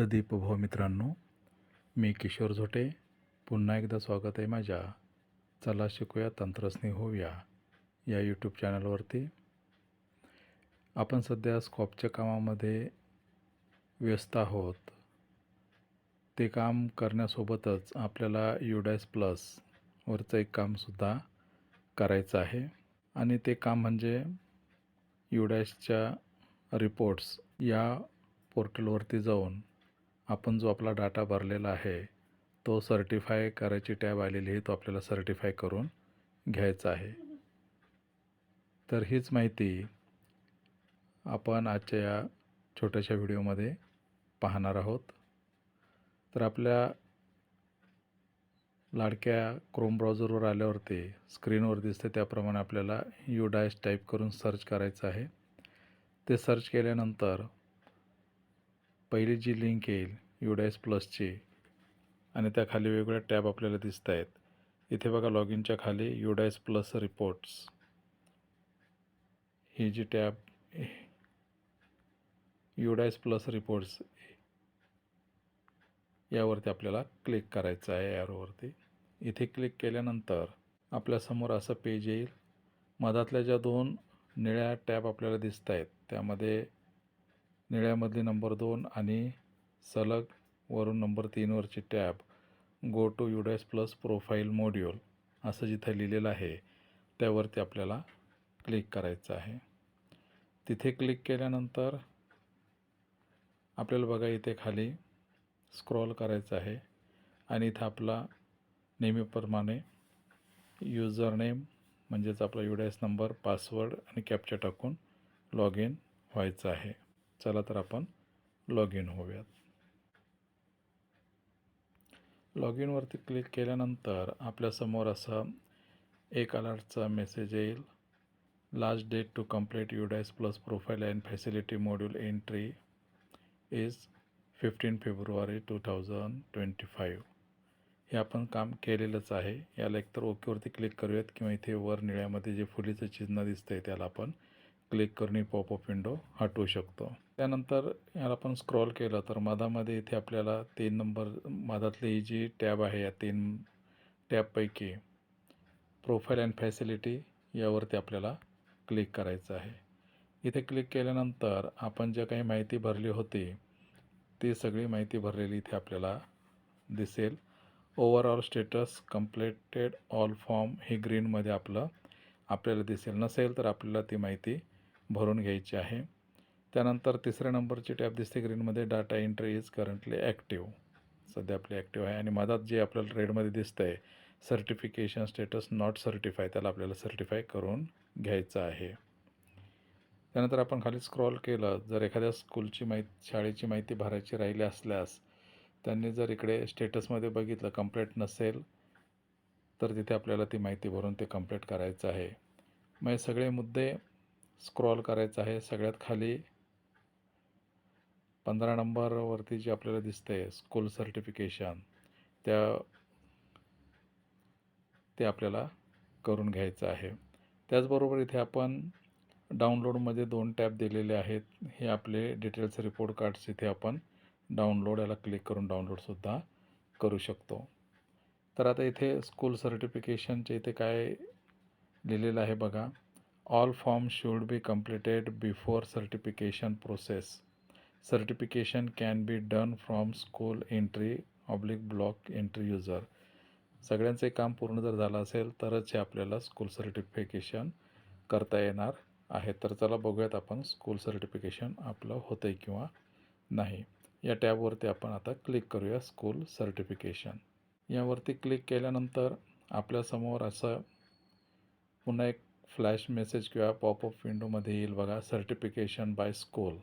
दीपभाव मित्रांनो, मी किशोर झोटे. पुन्हा एकदा स्वागत आहे माझ्या चला शिकूया तंत्रस्नेही होऊया या यूट्यूब चॅनलवरती. आपण सध्या स्कॉपच्या कामामध्ये व्यस्त आहोत. ते काम करण्यासोबतच आपल्याला UDAS प्लस वरचं एक कामसुद्धा करायचं आहे आणि ते काम म्हणजे UDASच्या रिपोर्ट्स या पोर्टलवरती जाऊन आपण जो आपला डाटा भरलेला आहे तो सर्टिफाय करायची टॅब आलेली आहे, तो आपल्याला सर्टिफाय करून घ्यायचा आहे. तर हीच माहिती आपण आजच्या या छोट्याशा व्हिडिओमध्ये पाहणार आहोत. तर आपल्या लाडक्या क्रोम ब्राउझरवर आल्यावरती स्क्रीनवर दिसते त्याप्रमाणे आपल्याला UDAS टाईप करून सर्च करायचं आहे. ते सर्च केल्यानंतर पहिली जी लिंक येईल UDAS प्लसची आणि त्याखाली वेगवेगळ्या टॅब आपल्याला दिसत आहेत. इथे बघा लॉगिनच्या खाली UDAS प्लस रिपोर्ट्स ही जी टॅब UDAS प्लस रिपोर्ट्स यावरती आपल्याला क्लिक करायचं आहे ॲरोवरती. इथे क्लिक केल्यानंतर आपल्यासमोर असं पेज येईल. मधातल्या ज्या दोन निळ्या टॅब आपल्याला दिसत आहेत त्यामध्ये निळ्यामधली नंबर 2 आणि सलग वरून नंबर 3 वरची tab go to UDAS plus profile module असं जिथे लिहिलेलं आहे त्यावरती आपल्याला क्लिक करायचं आहे. तिथे क्लिक केल्यानंतर आपल्याला बघा इथे खाली स्क्रॉल करायचं आहे आणि इथं आपला नेहमीप्रमाणे यूजर नेम म्हणजेच आपला UDAS नंबर, पासवर्ड आणि कॅप्चा टाकून लॉग इन व्हायचं आहे. चला तर आपण लॉग इन होऊयात. लॉग इनवरती क्लिक केल्यानंतर आपल्यासमोर असा एक अलर्टचा मेसेज येईल. Last date to complete UDAS plus profile and facility module entry is 15 February 2025. हे आपण काम केलेलंच आहे. याला एकतर ओकेवरती क्लिक करूयात किंवा इथे वर निळ्यामध्ये जे फुलीचं चिन्ह दिसतंय त्याला आपण क्लिक करून ही पॉपअप विंडो हटवू शकतो. त्यानंतर याला आपण स्क्रॉल केलं तर मधामध्ये इथे आपल्याला 3 नंबर मधातली ही जी टॅब आहे या 3 टॅबपैकी प्रोफाईल अँड फॅसिलिटी यावरती आपल्याला क्लिक करायचं आहे. इथे क्लिक केल्यानंतर आपण जे काही माहिती भरली होती ती सगळी माहिती भरलेली इथे आपल्याला दिसेल. Overall status completed all form ही ग्रीनमध्ये आपल्याला दिसेल. नसेल तर आपल्याला ती माहिती भरून घ्यायची आहे. त्यानंतर तिसऱ्या नंबरची टॅब दिसते ग्रीनमध्ये, data entry is currently active. सध्या आपली ॲक्टिव्ह आहे आणि मधात जे आपल्याला रेडमध्ये दिसतंय सर्टिफिकेशन स्टेटस नॉट सर्टिफाय, त्याला आपल्याला सर्टिफाय करून घ्यायचं आहे. त्यानंतर आपण खाली स्क्रॉल केलं, जर एखाद्या स्कूलची शाळेची माहिती भरायची राहिली असल्यास त्यांनी जर इकडे स्टेटसमध्ये बघितलं कंप्लीट नसेल तर तिथे आपल्याला ती माहिती भरून ते कंप्लीट करायचं आहे. मग सगळे मुद्दे स्क्रॉल करायचं आहे. सगळ्यात खाली 15 नंबरवरती जे आपल्याला दिसतंय स्कूल सर्टिफिकेशन ते आपल्याला करून घ्यायचं आहे. त्याचबरोबर इथे आपण डाउनलोडमध्ये 2 टॅब दिलेले आहेत. हे आपले डिटेल्स रिपोर्ट कार्ड्स इथे आपण डाउनलोड याला क्लिक करून डाउनलोडसुद्धा करू शकतो. तर आता इथे स्कूल सर्टिफिकेशनचे इथे काय लिहिलेलं आहे बघा. All form should be completed before certification process. Certification can be done from school entry block entry user. सगळ्यांचे काम पूर्ण जर झालं असेल तरच हे आपल्याला स्कूल सर्टिफिकेशन करता येणार आहे. तर चला बघूयात आपण स्कूल सर्टिफिकेशन आपलं होतं आहे किंवा नाही. या टॅबवरती आपण आता क्लिक करूया स्कूल सर्टिफिकेशन. यावरती क्लिक केल्यानंतर आपल्यासमोर असं पुन्हा एक फ्लॅश मेसेज किंवा पॉपअप विंडोमध्ये येईल बघा, सर्टिफिकेशन बाय स्कूल.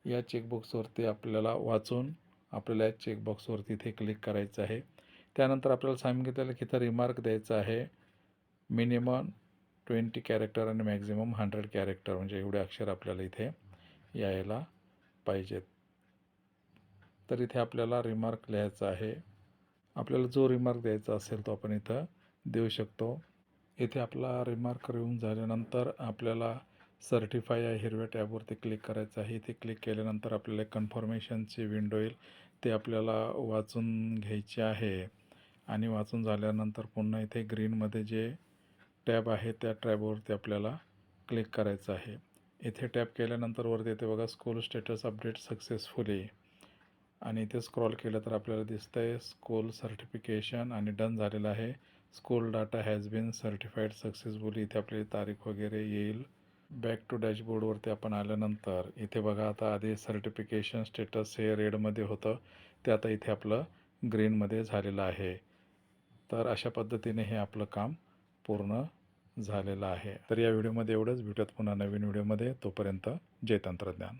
या चेकबॉक्सवरती आपल्याला वाचून आपल्याला या चेकबॉक्सवरती इथे क्लिक करायचं आहे. त्यानंतर आपल्याला सांगितलेलं की इथं रिमार्क द्यायचं आहे. मिनिमम 20 कॅरेक्टर आणि मॅक्झिमम 100 कॅरेक्टर, म्हणजे एवढे अक्षर आपल्याला इथे यायला पाहिजेत. तर इथे आपल्याला रिमार्क लिहायचा आहे. आपल्याला जो रिमार्क द्यायचा असेल तो आपण इथं देऊ शकतो. इथे आपला रिमार्क येऊन झाल्यानंतर आपल्याला सर्टिफाय या हिरव्या टॅबवरती क्लिक करायचं आहे. इथे क्लिक केल्यानंतर आपल्याला कन्फर्मेशनची विंडो येईल. ते आपल्याला वाचून घ्यायचे आहे आणि वाचून झाल्यानंतर पुन्हा इथे ग्रीनमध्ये जे टॅब आहे त्या टॅबवरती आपल्याला क्लिक करायचं आहे. इथे टॅप केल्यानंतर वरती येते बघा स्कूल स्टेटस अपडेट सक्सेसफुली आणि इथे स्क्रॉल केलं तर आपल्याला दिसतंय स्कूल सर्टिफिकेशन आणि डन झालेलं आहे. School data has been certified successfully. इथे आपली तारीख वगैरे येईल. बॅक टू डॅशबोर्डवरती आपण आल्यानंतर इथे बघा आता आधी सर्टिफिकेशन स्टेटस हे रेडमध्ये होतं ते आता इथे आपलं ग्रीनमध्ये झालेलं आहे. तर अशा पद्धतीने हे आपलं काम पूर्ण झालेलं आहे. तर या व्हिडिओमध्ये एवढंच. भेटूयात पुन्हा नवीन व्हिडिओमध्ये. तोपर्यंत जय तंत्रज्ञान.